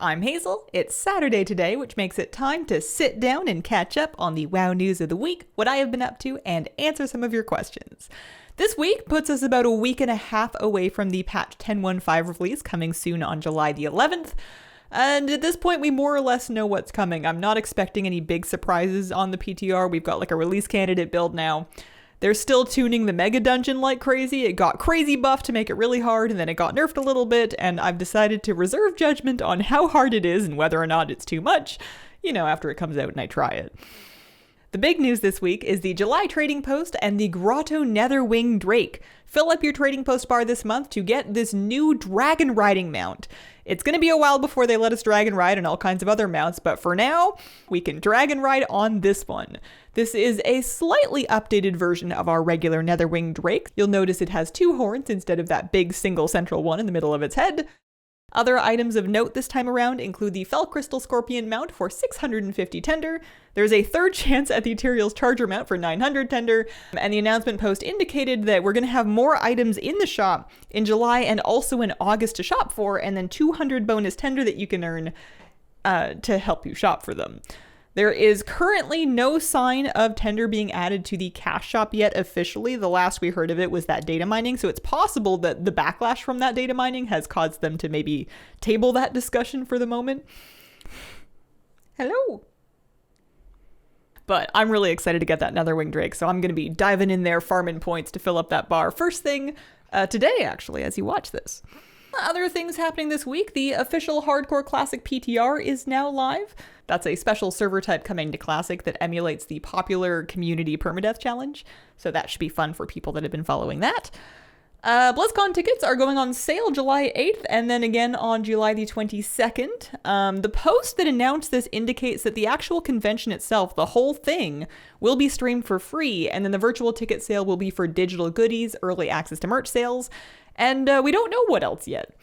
I'm Hazel. It's Saturday today, which makes it time to sit down and catch up on the WoW news of the week, what I have been up to, and answer some of your questions. This week puts us about a week and a half away from the patch 10.15 release coming soon on July the 11th. And at this point, we more or less know what's coming. I'm not expecting any big surprises on the PTR. We've got like a release candidate build now. They're still tuning the Mega Dungeon like crazy. It got crazy buffed to make it really hard, and then it got nerfed a little bit, and I've decided to reserve judgment on how hard it is and whether or not it's too much, after it comes out and I try it. The big news this week is the July trading post and the Grotto Netherwing Drake. Fill up your trading post bar this month to get this new dragon riding mount. It's going to be a while before they let us dragon ride on all kinds of other mounts, but for now, we can dragon ride on this one. This is a slightly updated version of our regular Netherwing Drake. You'll notice it has two horns instead of that big single central one in the middle of its head. Other items of note this time around include the Fel Crystal Scorpion mount for 650 tender. There's a third chance at the Tyrael's Charger mount for 900 tender. And the announcement post indicated that we're going to have more items in the shop in July and also in August to shop for, and then 200 bonus tender that you can earn to help you shop for them. There is currently no sign of tender being added to the cash shop yet officially. The last we heard of it was that data mining, so it's possible that the backlash from that data mining has caused them to maybe table that discussion for the moment. Hello. But I'm really excited to get that Netherwing Drake, so I'm going to be diving in there farming points to fill up that bar first thing today, actually, as you watch this. Other things happening this week, the official Hardcore Classic PTR is now live. That's a special server type coming to Classic that emulates the popular community permadeath challenge, so that should be fun for people that have been following that. BlizzCon tickets are going on sale July 8th and then again on July the 22nd. The post that announced this indicates that the actual convention itself, the whole thing, will be streamed for free, and then the virtual ticket sale will be for digital goodies, early access to merch sales, and we don't know what else yet.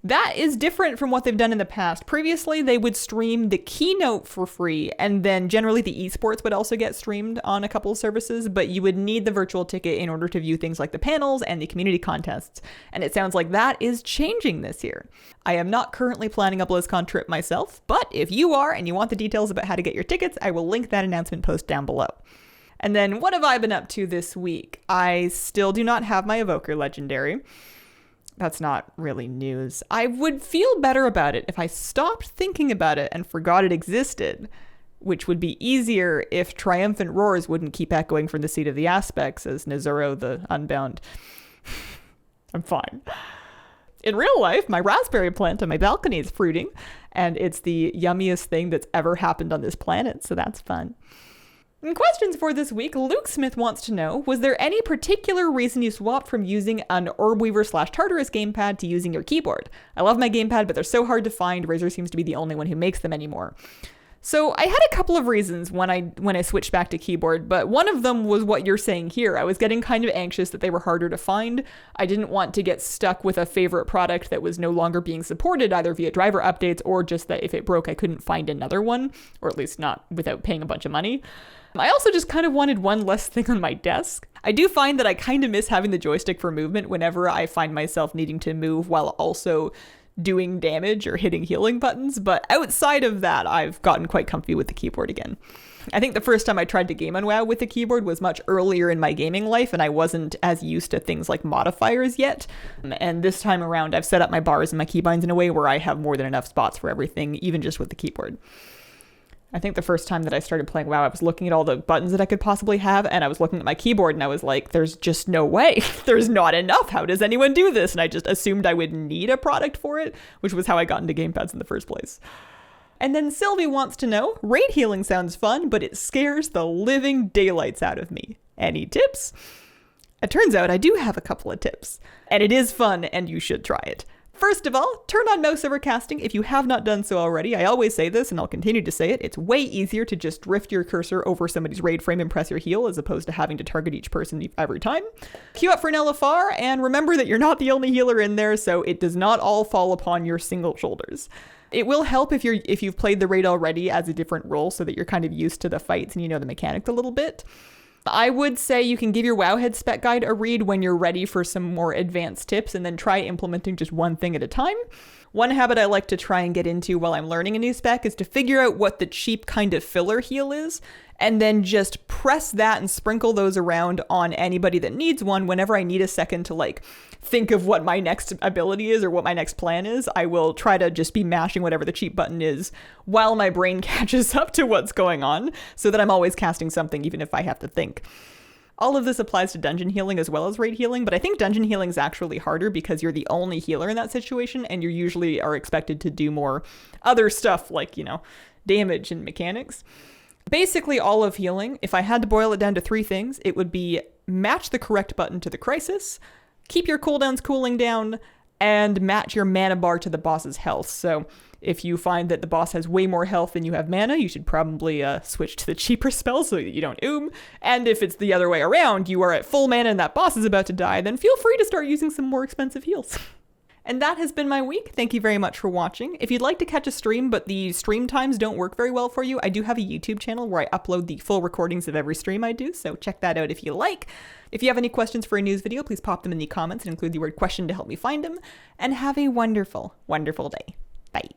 That is different from what they've done in the past. Previously, they would stream the keynote for free, and then generally the esports would also get streamed on a couple of services, but you would need the virtual ticket in order to view things like the panels and the community contests, and it sounds like that is changing this year. I am not currently planning a BlizzCon trip myself, but if you are and you want the details about how to get your tickets, I will link that announcement post down below. And then what have I been up to this week? I still do not have my Evoker Legendary. That's not really news. I would feel better about it if I stopped thinking about it and forgot it existed, which would be easier if triumphant roars wouldn't keep echoing from the seat of the aspects as Nezuro the Unbound. I'm fine. In real life, my raspberry plant on my balcony is fruiting, and it's the yummiest thing that's ever happened on this planet, so that's fun. And questions for this week, Luke Smith wants to know, was there any particular reason you swapped from using an Orbweaver/Tartarus gamepad to using your keyboard? I love my gamepad, but they're so hard to find. Razer seems to be the only one who makes them anymore. So I had a couple of reasons when I switched back to keyboard, but one of them was what you're saying here. I was getting kind of anxious that they were harder to find. I didn't want to get stuck with a favorite product that was no longer being supported either via driver updates or just that if it broke, I couldn't find another one, or at least not without paying a bunch of money. I also just kind of wanted one less thing on my desk. I do find that I kind of miss having the joystick for movement whenever I find myself needing to move while also doing damage or hitting healing buttons, but outside of that, I've gotten quite comfy with the keyboard again. I think the first time I tried to game on WoW with the keyboard was much earlier in my gaming life, and I wasn't as used to things like modifiers yet. And this time around, I've set up my bars and my keybinds in a way where I have more than enough spots for everything, even just with the keyboard. I think the first time that I started playing WoW, I was looking at all the buttons that I could possibly have, and I was looking at my keyboard, and I was like, there's just no way. There's not enough. How does anyone do this? And I just assumed I would need a product for it, which was how I got into gamepads in the first place. And then Sylvie wants to know, raid healing sounds fun, but it scares the living daylights out of me. Any tips? It turns out I do have a couple of tips, and it is fun, and you should try it. First of all, turn on mouse overcasting if you have not done so already. I always say this, and I'll continue to say it. It's way easier to just drift your cursor over somebody's raid frame and press your heal as opposed to having to target each person every time. Queue up for Nelafar, and remember that you're not the only healer in there, so it does not all fall upon your single shoulders. It will help if you've played the raid already as a different role so that you're kind of used to the fights and you know the mechanics a little bit. I would say you can give your Wowhead spec guide a read when you're ready for some more advanced tips and then try implementing just one thing at a time. One habit I like to try and get into while I'm learning a new spec is to figure out what the cheap kind of filler heal is, and then just press that and sprinkle those around on anybody that needs one. Whenever I need a second to like think of what my next ability is or what my next plan is, I will try to just be mashing whatever the cheap button is while my brain catches up to what's going on, so that I'm always casting something even if I have to think. All of this applies to dungeon healing as well as raid healing, but I think dungeon healing is actually harder because you're the only healer in that situation, and you usually are expected to do more other stuff like, damage and mechanics. Basically, all of healing, if I had to boil it down to 3 things, it would be match the correct button to the crisis, keep your cooldowns cooling down, and match your mana bar to the boss's health. So if you find that the boss has way more health than you have mana, you should probably switch to the cheaper spell so that you don't oom. And if it's the other way around, you are at full mana and that boss is about to die, then feel free to start using some more expensive heals. And that has been my week. Thank you very much for watching. If you'd like to catch a stream, but the stream times don't work very well for you, I do have a YouTube channel where I upload the full recordings of every stream I do, so check that out if you like. If you have any questions for a news video, please pop them in the comments and include the word question to help me find them. And have a wonderful, wonderful day. Bye.